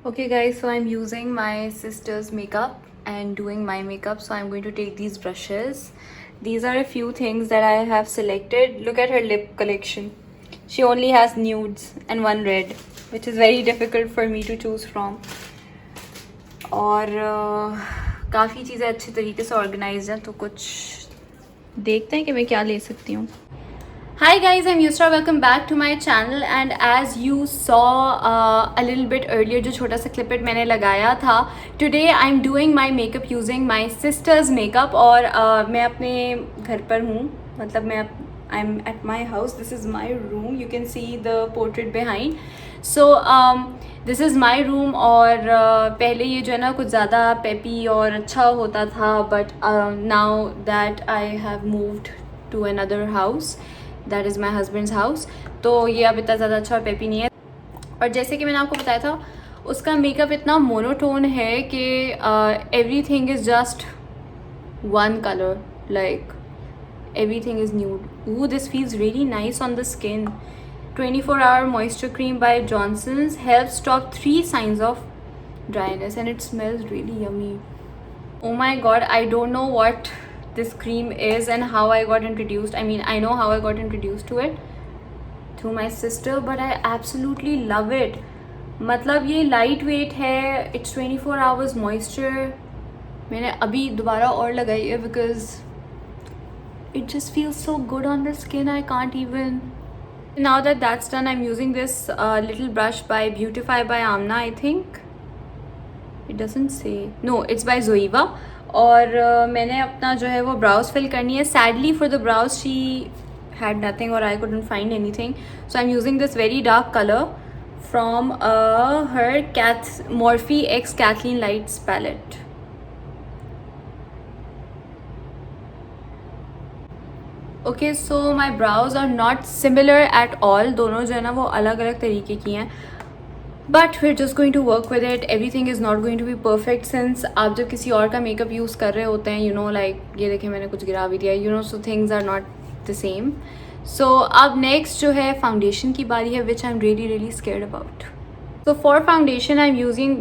Okay guys, so I'm using my sister's makeup and doing my makeup. So I'm going to take these brushes. These are a few things that I have selected. Look at her lip collection. She only has nudes and one red, which is very difficult for me to choose from. और काफ़ी चीज़ें अच्छे तरीके से organise हैं, तो कुछ देखते हैं कि मैं क्या ले सकती हूँ. Hi guys, I'm Yusra. Welcome back to my channel. And as you saw a little bit earlier, जो छोटा सा clip it मैंने लगाया था, today I'm doing my makeup using my sister's makeup. और मैं अपने घर पर हूँ, मतलब I'm at my house. This is my room. You can see the portrait behind. So this is my room. और पहले ये जो है ना कुछ ज़्यादा peppy और अच्छा होता था, but now that I have moved to another house, that is my husband's house, तो ये अब इतना ज़्यादा अच्छा और पेपी नहीं है. और जैसे कि मैंने आपको बताया था, उसका मेकअप इतना मोनोटोन है कि every thing is just one colour, like every thing is nude. Ooh, this feels really nice on the skin. 24-hour moisture cream by Johnson's helps stop 3 signs of dryness and it smells really yummy. Oh my god, I don't know what this cream is and how I got introduced. I mean, I know how I got introduced to it through my sister, but I absolutely love it. मतलब ये light weight है, it's 24 hours moisture. मैंने अभी दोबारा और लगाई है because it just feels so good on the skin. I can't even. Now that that's done, I'm using this little brush by Beautify by Amna, I think. It doesn't say. No, it's by Zoeva. और मैंने अपना जो है वो browse fill करनी है. Sadly for the brows she had nothing और I couldn't find anything, so I am using this very dark colour from her Morphe X Kathleen Lights palette. Okay, so my brows are not similar at all. दोनों जो है ना वो अलग अलग तरीके की हैं, but we're just going to work with it. Everything is not going to be perfect since आप जब किसी और का मेकअप यूज़ कर रहे होते हैं, you know, like ये देखें मैंने कुछ गिरा भी दिया, you know, so things are not the same. So अब next जो है फाउंडेशन की बारी है, which I'm really really scared about. So for foundation I'm using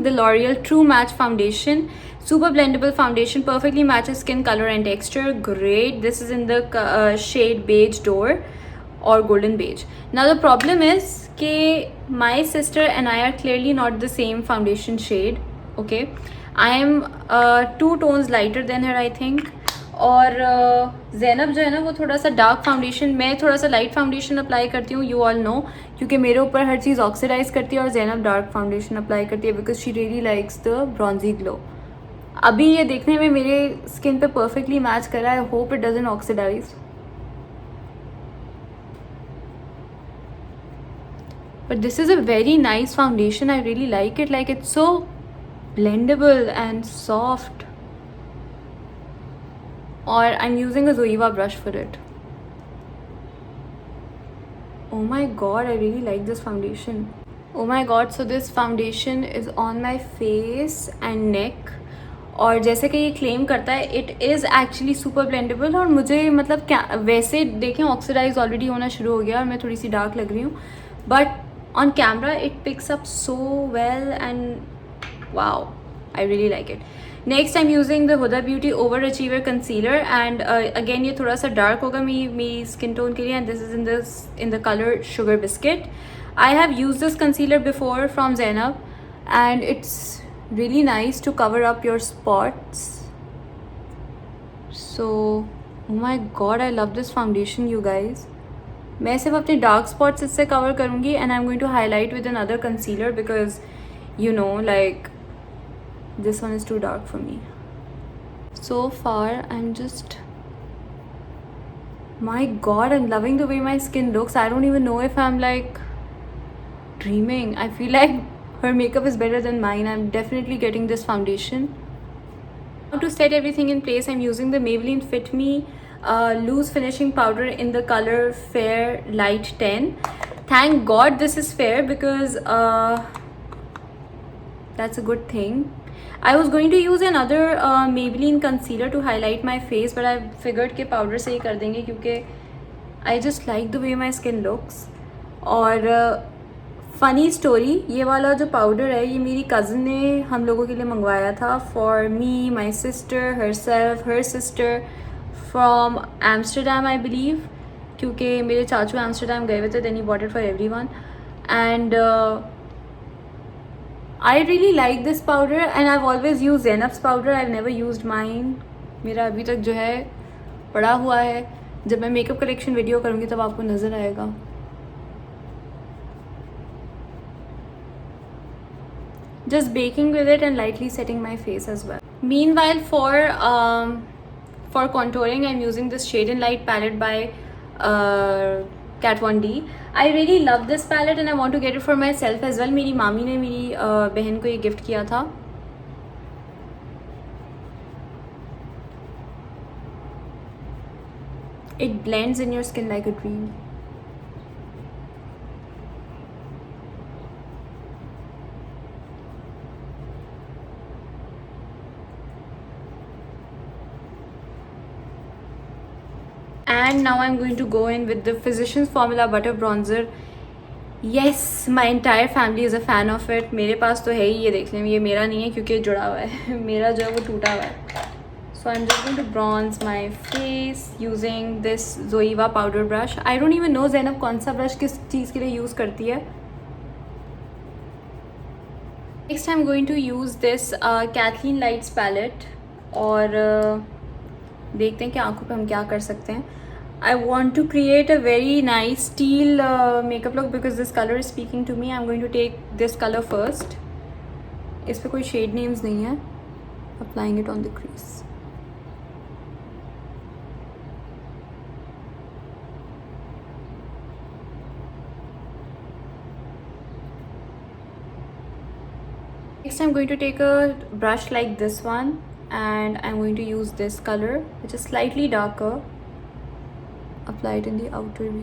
the L'Oreal True Match foundation. Super blendable foundation, perfectly matches skin color and texture. Great. This is in the shade beige door or golden beige. Now the problem is कि my sister and I are clearly not the same foundation shade. Okay, I am 2 tones lighter than her, I think. और ज़ैनब जो है ना वो थोड़ा सा dark foundation, मैं थोड़ा सा लाइट फाउंडेशन अप्लाई करती हूँ, यू ऑल नो, क्योंकि मेरे ऊपर हर चीज़ ऑक्सीडाइज करती है और ज़ैनब डार्क फाउंडेशन अप्लाई करती है because she really likes the bronzy glow. अभी ये देखने में मेरे स्किन पे परफेक्टली मैच कर रहा है. I hope it doesn't oxidize. But this is a very nice foundation. I really like it. Like, it's so blendable and soft. Or I'm using a Zoeva brush for it. Oh my god, I really like this foundation. Oh my god, so this foundation is on my face and neck. और जैसे कि ये claim करता है, it is actually super blendable. और मुझे मतलब क्या, वैसे देखें ऑक्सीडाइज ऑलरेडी होना शुरू हो गया और मैं थोड़ी सी डार्क लग रही हूँ, but on camera it picks up so well and wow, I really like it. Next I'm using the Huda Beauty Overachiever concealer and again ये थोड़ा सा dark होगा मेरी skin tone के लिए, and this is in the color Sugar Biscuit. I have used this concealer before from Zainab and it's really nice to cover up your spots. So oh my god, I love this foundation, you guys. मैं सिर्फ अपने dark spots इससे cover करूँगी and I am going to highlight with another concealer because you know like this one is too dark for me. So far I am just, my God, I am loving the way my skin looks. I don't even know if I am like dreaming. I feel like her makeup is better than mine. I'm definitely getting this foundation. Now to set everything in place, I'm using the Maybelline Fit Me loose finishing powder in the color Fair Light 10. Thank god this is fair because that's a good thing. I was going to use another Maybelline concealer to highlight my face, but I figured कि powder से ही कर देंगे क्योंकि I just like the way my skin looks. और funny story, ये वाला जो powder है ये मेरी कज़न ने हम लोगों के लिए मंगवाया था, for me, my sister, herself, her sister, from Amsterdam I believe, क्योंकि मेरे चाचू एम्स्टरडम गए हुए थे, then he bought it for everyone and I really like this powder and I always use Jenps powder, I never use mine. मेरा अभी तक जो है पड़ा हुआ है, जब मैं मेकअप कलेक्शन वीडियो करूँगी तब आपको नज़र आएगा। Just baking with it and lightly setting my face as well. Meanwhile, for contouring, I'm using this Shade and Light palette by Kat Von D. I really love this palette and I want to get it for myself as well. मेरी मामी ने मेरी बहन को ये gift किया था। It blends in your skin like a dream. And now I'm going to go in with the Physicians Formula Butter Bronzer. Yes, my entire family is a fan of it. मेरे पास तो है ही, ये देख लें, ये मेरा नहीं है क्योंकि जुड़ा हुआ है मेरा जो है वो टूटा हुआ है। So I'm just going to bronze my face using this Zoeva powder brush. I don't even know Zainab कौन सा ब्रश किस चीज़ के लिए यूज़ करती है। Next I'm going to use this Kathleen Lights palette और देखते हैं कि आंखों पे हम क्या कर सकते हैं। I want to create a very nice teal makeup look because this color is speaking to me. I'm going to take this color first. इस पे कोई shade names नहीं है। Applying it on the crease. Next I'm going to take a brush like this one and I'm going to use this color which is slightly darker. Apply it in the outer V.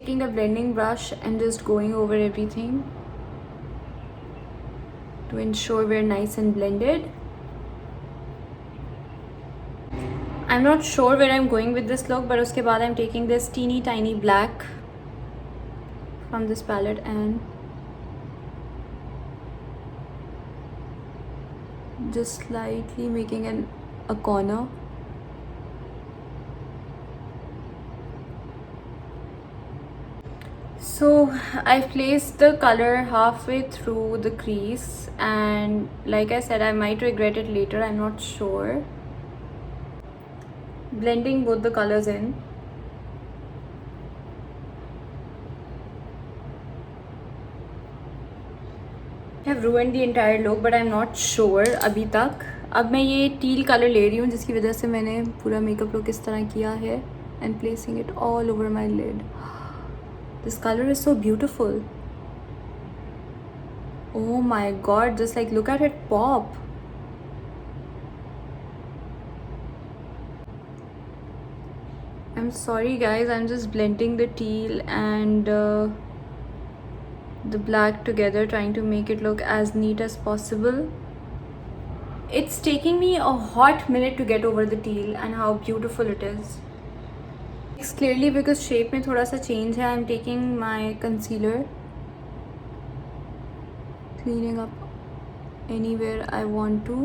Taking a blending brush and just going over everything to ensure we're nice and blended. I'm not sure where I'm going with this look, but उसके बाद I'm taking this teeny tiny black from this palette and just slightly making a corner. So I've placed the color halfway through the crease and like I said, I might regret it later, I'm not sure. Blending both the colors in. I have ruined the entire look but I'm not sure अभी तक। अब मैं ये teal colour ले रही हूँ जिसकी वजह से मैंने पूरा मेकअप लुक इस तरह किया है and placing it all over my lid. This color is so beautiful. Oh my god, just like look at it pop. I'm sorry guys, I'm just blending the teal and the black together, trying to make it look as neat as possible. It's taking me a hot minute to get over the teal and how beautiful it is. It's clearly because shape में थोड़ा सा change है. I'm taking my concealer, cleaning up anywhere I want to.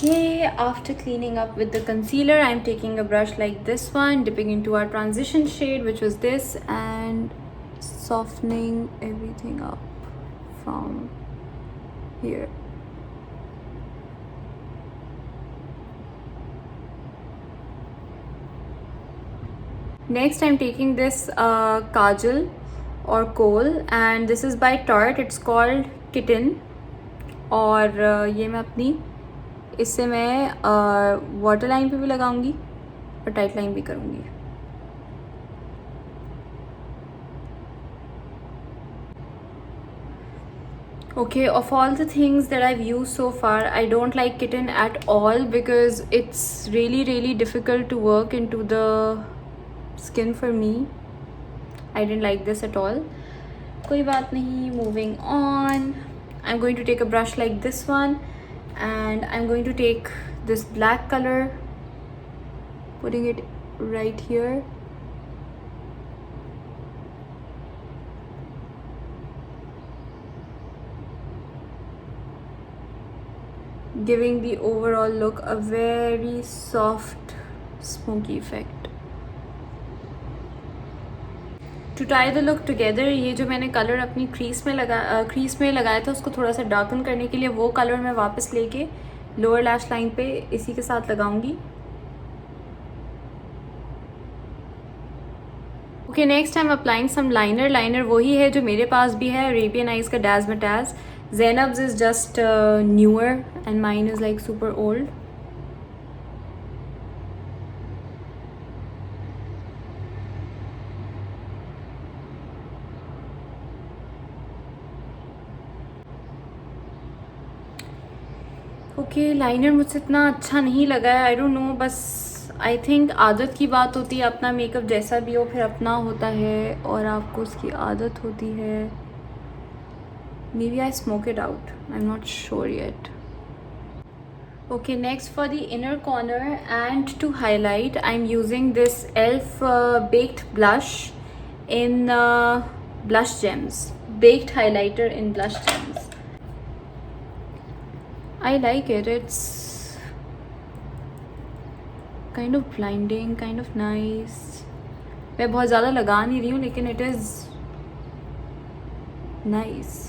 Okay, after cleaning up with the concealer, I'm taking a brush like this one, dipping into our transition shade, which was this, and softening everything up from here. Next, I'm taking this kajal or kohl, and this is by Tarte. It's called Kitten. और ये मैं अपनी इससे मैं water line पे भी लगाऊंगी और टाइट लाइन भी करूंगी. Okay, of all the things that I've used so far, I don't like Kitten at all because it's really difficult to work into the skin for me. I didn't like this at all. कोई बात नहीं. Moving on, I'm going to take a brush like this one, and I'm going to take this black color, putting it right here. Giving the overall look a very soft smoky effect. To tie the look together, ये जो मैंने colour अपनी crease में लगाया था उसको थोड़ा सा डार्कन करने के लिए वो कलर मैं वापस लेके लोअर लैश लाइन पे इसी के साथ लगाऊंगी. Okay, next I am applying some liner. Liner वही है जो मेरे पास भी है, अरेबियन आइज का Dazzmatazz. Zainab's is just newer and mine is like super old. Okay, liner मुझसे इतना अच्छा नहीं लगा है. आई डोंट नो, बस आई थिंक आदत की बात होती है. अपना मेकअप जैसा भी हो फिर अपना होता है और आपको उसकी आदत होती है. Maybe I smoke it out. I'm not sure yet. Okay, next for the inner corner and to highlight, I'm using this e.l.f. Baked Blush in Blush Gems. Baked highlighter in Blush Gems. I like it. It's kind of blinding, kind of nice. मैं बहुत ज़्यादा लगा नहीं रही हूँ लेकिन it is nice.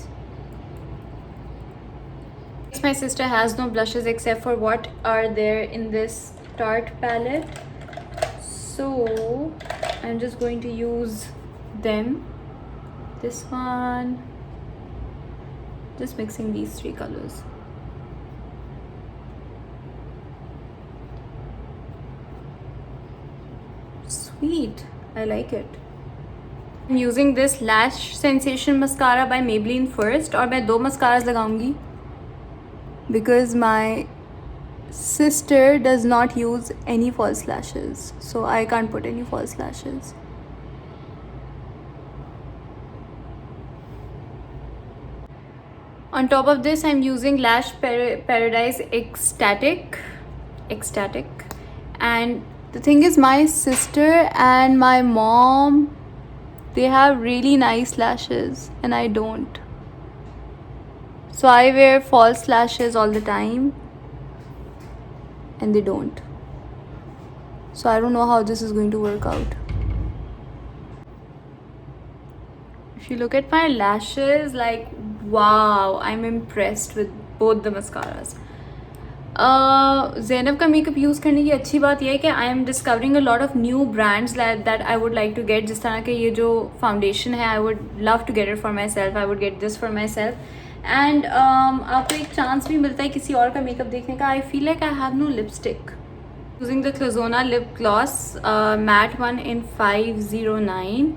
My sister has no blushes except for what are there in this Tarte palette, so I'm just going to use them. This one, just mixing these three colors. Sweet, I like it. I'm using this Lash Sensation mascara by Maybelline first, और मैं 2 mascaras लगाऊंगी because my sister does not use any false lashes, so I can't put any false lashes. On top of this, I'm using Lash Paradise Ecstatic, and the thing is my sister and my mom, they have really nice lashes and I don't. So I wear false lashes all the time and they don't. So I don't know how this is going to work out. If you look at my lashes, like wow, I'm impressed with both the mascaras. Zainab का makeup use करने की अच्छी बात यह है कि I am discovering a lot of new brands that I would like to get. जिस तरह के ये जो फाउंडेशन है, I would love to get it for myself. I would get this for myself. And आपको एक chance भी मिलता है किसी और का मेकअप देखने का. I feel like I have no lipstick. Using the Clozona lip gloss, matte one in 509,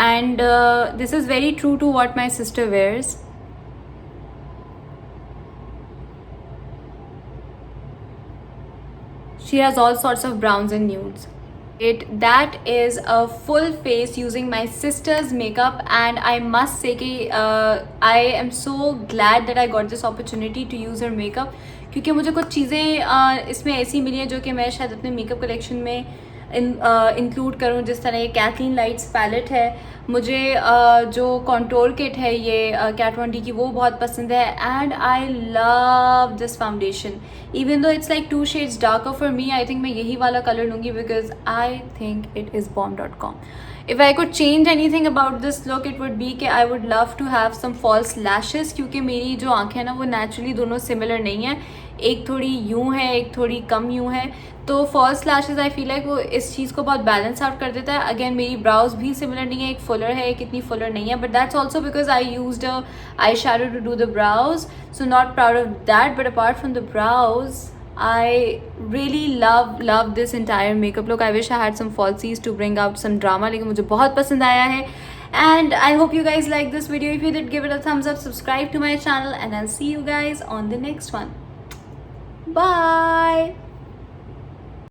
and this is very true to what my sister wears. She has all sorts of browns and nudes. That is a full face using my sister's makeup, and I must say that I am so glad that I got this opportunity to use her makeup, क्योंकि मुझे कुछ चीज़ें इसमें ऐसी मिली हैं जो कि मैं शायद अपने मेकअप कलेक्शन में इंक्लूड करूँ. जिस तरह ये कैथलीन लाइट्स पैलेट है, मुझे जो कॉन्टोर किट है ये Kat Von D की, वो बहुत पसंद है. And I love this foundation. Even though it's like 2 shades darker for me, I think मैं यही वाला कलर लूँगी because I think it is bomb.com. If I could change anything about this look, it would be कि I would love to have some false lashes, क्योंकि मेरी जो आँखें हैं ना वो नेचुरली दोनों सिमिलर नहीं है. एक थोड़ी यूँ है, एक थोड़ी कम यूँ है. तो false lashes I feel like वो इस चीज़ को बहुत बैलेंस आउट कर देता है. अगेन मेरी ब्राउज भी सिमिलर नहीं है, एक फुलर है, एक इतनी फुलर नहीं है. But that's also because I used eye shadow to do the brows, so not proud of that. But apart from the brows, I really love this entire makeup look. I wish I had some falsies to bring out some drama, लेकिन मुझे बहुत पसंद आया है. And I hope you guys like this video. If you did, give it a thumbs up, subscribe to my channel, and I'll see you guys on the next one. Bye.